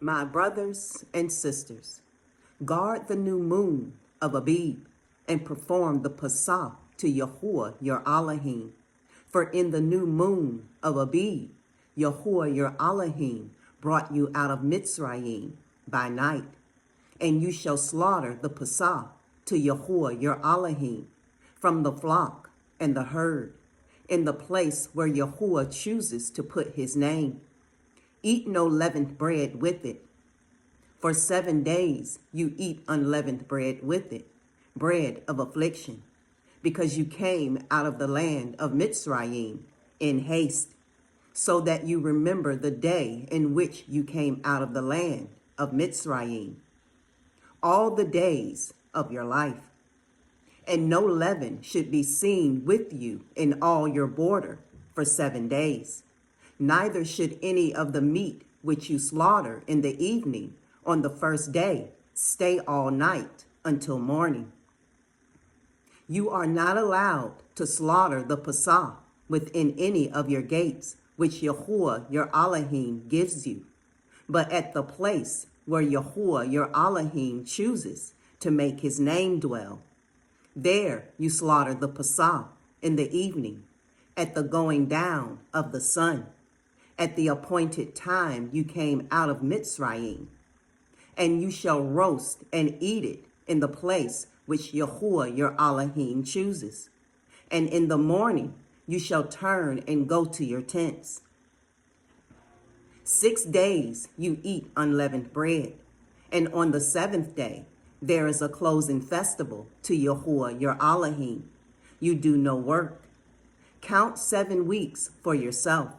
My brothers and sisters, guard the new moon of Abib and perform the Passah to Yahuwah your Elohim. For in the new moon of Abib, Yahuwah your Elohim brought you out of Mitzrayim by night. And you shall slaughter the Passah to Yahuwah your Elohim from the flock and the herd, in the place where Yahuwah chooses to put his name. Eat no leavened bread with it. For 7 days you eat unleavened bread with it, bread of affliction, because you came out of the land of Mitzrayim in haste, so that you remember the day in which you came out of the land of Mitzrayim, all the days of your life. And no leaven should be seen with you in all your border for 7 days. Neither should any of the meat which you slaughter in the evening on the first day stay all night until morning. You are not allowed to slaughter the Passah within any of your gates, which Yahuwah your Elohim gives you, but at the place where Yahuwah your Elohim chooses to make his name dwell. There you slaughter the Passah in the evening, at the going down of the sun, at the appointed time you came out of Mitzrayim. And you shall roast and eat it in the place which Yahuwah your Elohim chooses. And in the morning you shall turn and go to your tents. 6 days you eat unleavened bread, and on the 7th day there is a closing festival to Yahuwah your Elohim. You do no work. Count 7 weeks for yourself.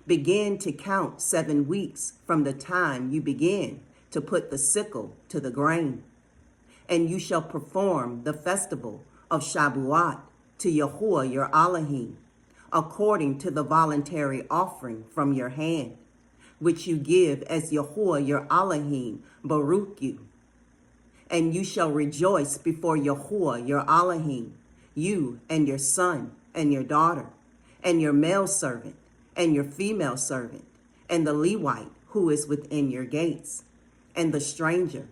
Begin to count 7 weeks from the time you begin to put the sickle to the grain. And you shall perform the festival of Shabuat to Yahuwah your Elohim, according to the voluntary offering from your hand, which you give as Yahuwah your Elohim Baruch you. And you shall rejoice before Yahuwah your Elohim, you and your son and your daughter, and your male servant, and your female servant, and the Levite who is within your gates, and the stranger,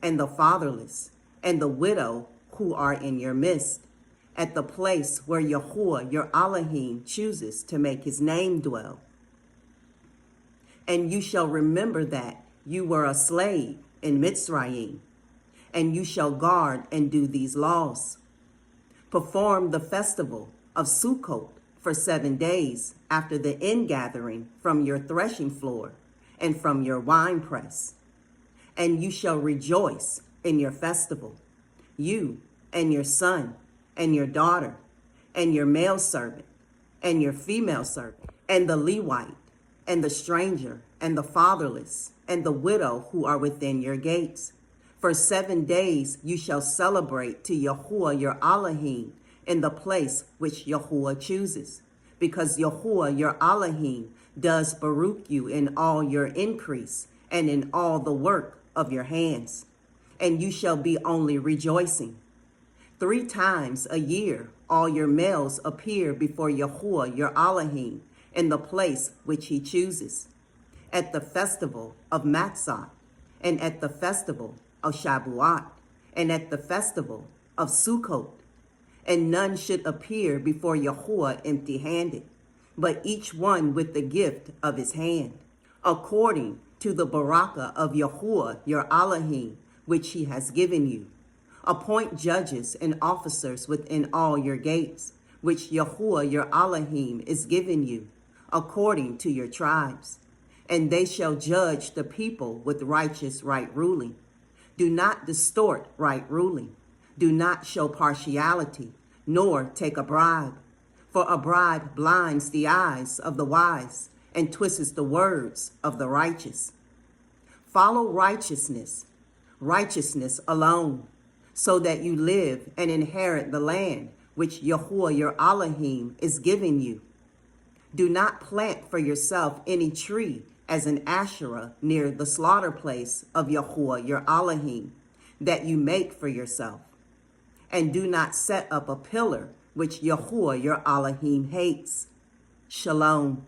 and the fatherless, and the widow who are in your midst, at the place where Yahuwah your Elohim chooses to make his name dwell. And you shall remember that you were a slave in Mitzrayim, and you shall guard and do these laws. Perform the festival of Sukkot for 7 days after the ingathering from your threshing floor and from your winepress. And you shall rejoice in your festival, you and your son and your daughter and your male servant and your female servant and the Levite and the stranger and the fatherless and the widow who are within your gates. For 7 days you shall celebrate to Yahuwah your Elohim in the place which Yahuwah chooses, because Yahuwah your Elohim does Baruch you in all your increase and in all the work of your hands, and you shall be only rejoicing. 3 times a year all your males appear before Yahuwah your Elohim in the place which he chooses, at the festival of Matzah, and at the festival of Shabuat, and at the festival of Sukkot. And none should appear before Yahuwah empty-handed, but each one with the gift of his hand, according to the barakah of Yahuwah your Elohim, which he has given you. Appoint judges and officers within all your gates, which Yahuwah your Elohim is giving you, according to your tribes. And they shall judge the people with righteous right ruling. Do not distort right ruling. Do not show partiality, nor take a bribe. For a bribe blinds the eyes of the wise and twists the words of the righteous. Follow righteousness, righteousness alone, so that you live and inherit the land which Yahuwah your Elohim is giving you. Do not plant for yourself any tree as an Asherah near the slaughter place of Yahuwah your Elohim, that you make for yourself. And do not set up a pillar which Yahuwah your Elohim hates. Shalom.